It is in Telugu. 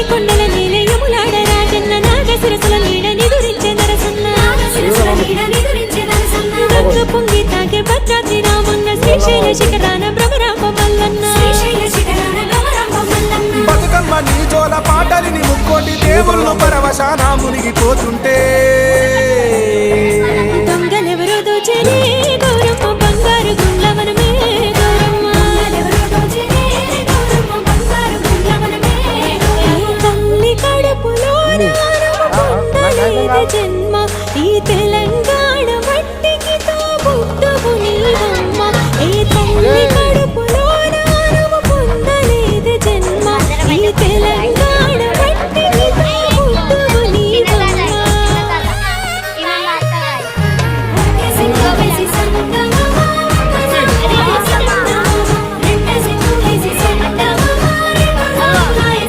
కొండల నీలయములాడ రాజన్న నాగశిరసుల నీడ నిదురించే నరసన్న గంగ పొంగి తాగే భద్రాద్రి రామన్న శ్రీశైల శిఖరాన భ్రమరాంబ మల్లన్న బతుకమ్మ నీ జోల పాటలిని ముక్కోటి దేవుళ్ళు పరవశాన మునిగిపోతుంటే దొంగలెవరో దోచలే గౌరమ్మ బంగారు గుండ్లవనమే గౌరమ్మ తల్లి కడుపులో జన్మ ఈ తెలంగాణ